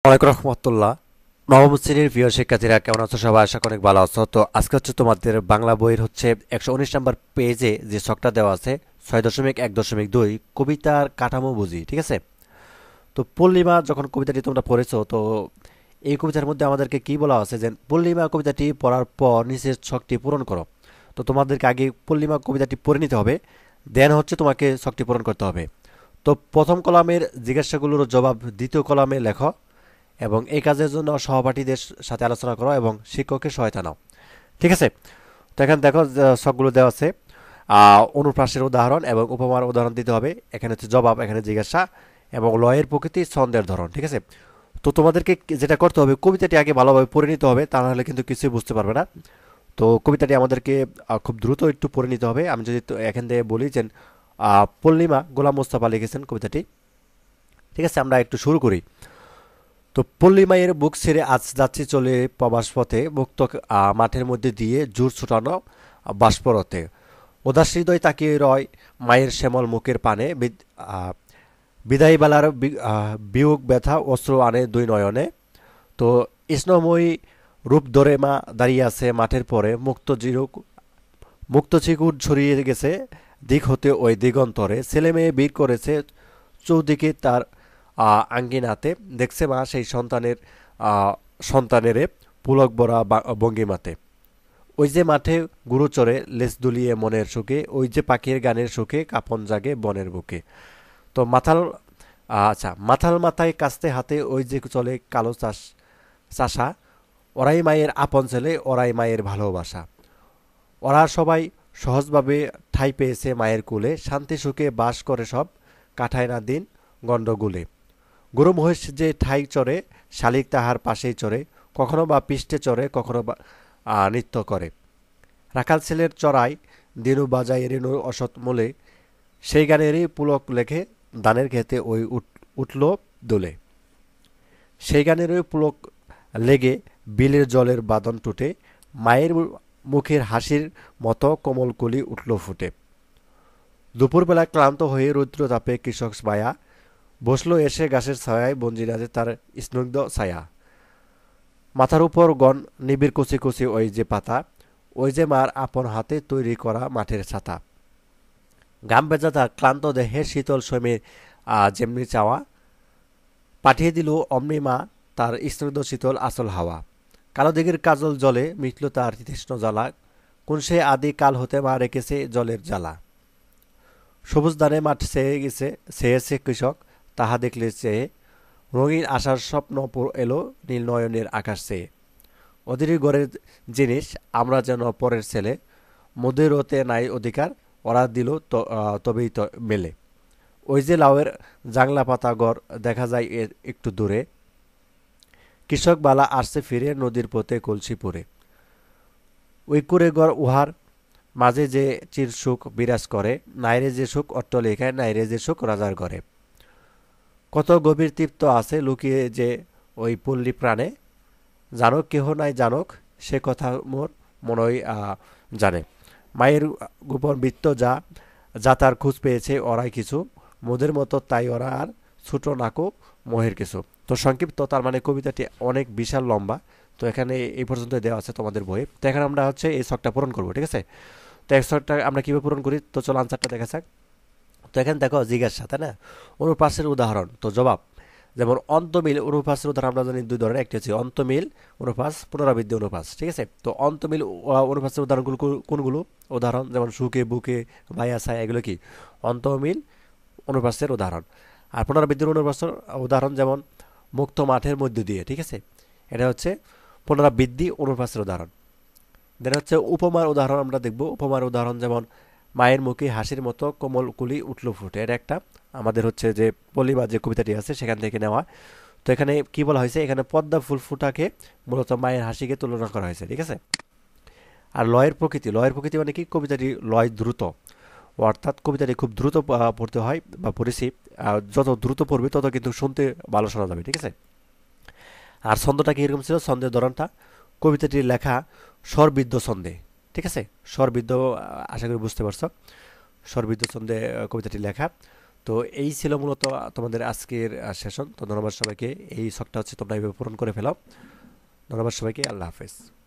ওয়ালাইকুম রহমতুল্লাহ। নবম শ্রেণীর প্রিয় শিক্ষার্থীরা কেমন আছো? সবাই আশা করি অনেক ভালো আছো। তো আজকে হচ্ছে তোমাদের বাংলা বইয়ের হচ্ছে 119 নম্বর পেজে যে ছকটা দেওয়া আছে 6.1.2 কবিতার কাঠামো বুঝি, ঠিক আছে? তো পল্লিমা যখন কবিতাটি তোমরা পড়েছো, তো এই কবিতার মধ্যে আমাদেরকে কি বলা আছে যে পল্লিমা কবিতাটি পড়ার পর নিচের ছকটি পূরণ করো। তো তোমাদেরকে আগে পল্লিমা কবিতাটি পড়ে নিতে হবে, দেন হচ্ছে তোমাকে ছকটি পূরণ করতে হবে। তো প্রথম কলামের জিজ্ঞাসাগুলোর জবাব দ্বিতীয় কলামে লেখো এবং এই কাজের জন্য সহপাঠীদের সাথে আলোচনা করো এবং শিক্ষকের সহায়তা নাও, ঠিক আছে? তো এখানে দেখো সবগুলো দেওয়া আছে। অনুপ্রাসের উদাহরণ এবং উপমার উদাহরণ দিতে হবে। এখানে হচ্ছে জবাব, এখানে জিজ্ঞাসা এবং লয়ের প্রকৃতি, ছন্দের ধরন, ঠিক আছে? তো তোমাদেরকে যেটা করতে হবে, কবিতাটি আগে ভালোভাবে পড়ে নিতে হবে, তা নাহলে কিন্তু কিছুই বুঝতে পারবে না। তো কবিতাটি আমাদেরকে খুব দ্রুত একটু পড়ে নিতে হবে। আমি যদি এখান থেকে বলি যে পূর্ণিমা গোলাম মোস্তফা লিখেছেন কবিতাটি, ঠিক আছে? আমরা একটু শুরু করি। তো পল্লীমায়ের বুক ছেড়ে আজ যাচ্ছি চলে প্রবাস পথে, মুক্ত মাঠের মধ্যে দিয়ে জোর ছুটানো বাষ্পরথে, উদাস হৃদয় তাকিয়ে রয় মায়ের শ্যামল মুখের পানে, বিদায় বেলার বিয়োগ ব্যথা অশ্রু আনে দুই নয়নে। তো স্নময়ী রূপ ধরে মা দাঁড়িয়ে আছে মাঠের পরে, মুক্ত চিকুট ছড়িয়ে গেছে দিক হতে ওই দিগন্তরে, ছেলে মেয়ে বীর করেছে চৌদিকে তার আঙ্গিনাতে, দেখছে মা সেই সন্তানেরে পুলক বরা ভঙ্গিমাতে। ওই যে মাঠে গুরু চড়ে লেজ দুলিয়ে মনের সুখে, ওই যে পাখির গানের সুখে কাপন জাগে বনের বুকে। তো মাথাল মাথায় কাস্তে হাতে ওই যে চলে কালো চাষা, ওরাই মায়ের আপন ছেলে, ওরাই মায়ের ভালোবাসা। ওরা সবাই সহজভাবে ঠাঁই পেয়েছে মায়ের কুলে, শান্তি সুখে বাস করে সব, কাটায় না দিন গণ্ডগোলে। গরু মহিষ যে ঠাই চড়ে, শালিক তাহার পাশেই চড়ে, কখনো বা পৃষ্ঠে চড়ে, কখনো বা নৃত্য করে। রাখাল ছেলের চড়াই দিনু বাজায় রেণুর অসৎ মূলে, সেই গানেরই পুলক লেখে দানের খেতে ওই উঠল দোলে। সেই গানেরই পুলক লেগে বিলের জলের বাদন টুটে, মায়ের মুখের হাসির মতো কোমল কলি উঠল ফুটে। দুপুরবেলা ক্লান্ত হয়ে রৌদ্র তাপে কৃষক মায়া বসলো এসে গাছের ছায়ায়, বঞ্জিরাজে তার স্নিগ্ধ ছায়া। মাথার উপর গণ নিবিড় কুচি কুচি ওই যে পাতা, ওই যে মার আপন হাতে তৈরি করা মাঠের ছাতা। গাম ভেজা তার ক্লান্ত দেহে শীতল সমীর যেমনি চাওয়া, পাঠিয়ে দিল অমনি মা তার স্নিগ্ধ শীতল আচল হাওয়া। কালো দিঘির কাজল জলে মিটল তার তৃষ্ণ জ্বালা, কোন সে আদি কাল হতে মা রেখেছে জলের জ্বালা। সবুজ ধানে মাঠ চেয়েছে কৃষক, তাহা দেখলে চেয়ে রঙিন আশার স্বপ্ন এলো নীল নয়নের আকাশ চেয়ে। ওদেরই ঘরের জিনিস আমরা যেন পরের ছেলে, মোদের ওতে নাই অধিকার, ওরা দিল তবেই তো মেলে। ওই যে লাউয়ের জাংলা পাতা ঘর দেখা যায় এর একটু দূরে, কৃষক বালা আসছে ফিরে নদীর পথে কলসি পরে। ওই কুড়ে ঘর উহার মাঝে যে চির সুখ বিরাজ করে, নাইরে যে সুখ অট্টলিকায়, নাইরে যে সুখ রাজার ঘরে। কত গভীর তৃপ্ত আছে লুকিয়ে যে ওই পল্লী প্রাণে, জানক কেহ নাই জানক সে কথা মোর মনই জানে। মায়ের গোপন বৃত্ত যা যা তার খোঁজ পেয়েছে ওরাই কিছু, মোদের মতো তাই ওরা আর ছোট নাকো মোহের কিছু। তো সংক্ষিপ্ত, তার মানে কবিতাটি অনেক বিশাল লম্বা। তো এখানে এই পর্যন্ত দেওয়া আছে তোমাদের বইয়ে। তো এখানে আমরা হচ্ছে এই ছকটা পূরণ করবো, ঠিক আছে? তো এক ছকটা আমরা কীভাবে পূরণ করি, তো চলো আনসারটা দেখা যাক। তো এখানে দেখো জিজ্ঞাসা, তাই না? অনুপ্রাসের উদাহরণ, তো জবাব। যেমন অন্তমিল অনুপ্রাসের উদাহরণ আমরা জানি দুই ধরনের, একটি হচ্ছে অন্তমিল অনুপ্রাস, পুনরাবৃত্তি অনুপ্রাস, ঠিক আছে? তো অন্তমিল অনুপ্রাসের উদাহরণগুলো কোনগুলো? উদাহরণ যেমন সুখে বুকে ভাইয়া ছায়া, এগুলো কি অন্তমিল অনুপ্রাসের উদাহরণ। আর পুনরাবৃত্তির অনুপ্রাসের উদাহরণ যেমন মুক্ত মাঠের মধ্য দিয়ে, ঠিক আছে? এটা হচ্ছে পুনরাবৃত্তি অনুপ্রাসের উদাহরণ। দেন হচ্ছে উপমার উদাহরণ আমরা দেখব। উপমার উদাহরণ যেমন মায়ের মুখে হাসির মতো কোমল কুলি উঠল ফুটে, এটা একটা আমাদের হচ্ছে যে পল্লীবা যে কবিতাটি আছে সেখান থেকে নেওয়া। তো এখানে কি বলা হয়েছে, এখানে পদ্মা ফুল ফুটাকে মূলত মায়ের হাসিকে তুলনা করা হয়েছে, ঠিক আছে? আর লয়ের প্রকৃতি, লয়ের প্রকৃতি মানে কি, কবিতাটি লয় দ্রুত, অর্থাৎ কবিতাটি খুব দ্রুত পড়তে হয় বা পড়েছি। যত দ্রুত পড়বে তত কিন্তু শুনতে ভালো শোনা যাবে, ঠিক আছে? আর ছন্দটা কীরকম ছিল, ছন্দের ধরনটা, কবিতাটির লেখা স্বরবৃদ্ধ ছন্দে, ঠিক আছে? স্বরবৃদ্ধ, আশা করি বুঝতে পারছো, স্বরবৃদ্ধ ছন্দে কবিতাটি লেখা। তো এই ছিল মূলত তোমাদের আজকের সেশন। তো ধন্যবাদ সবাইকে। এই শখটা হচ্ছে তোমরা এইভাবে পূরণ করে ফেলাও। ধন্যবাদ সবাইকে। আল্লাহ হাফেজ।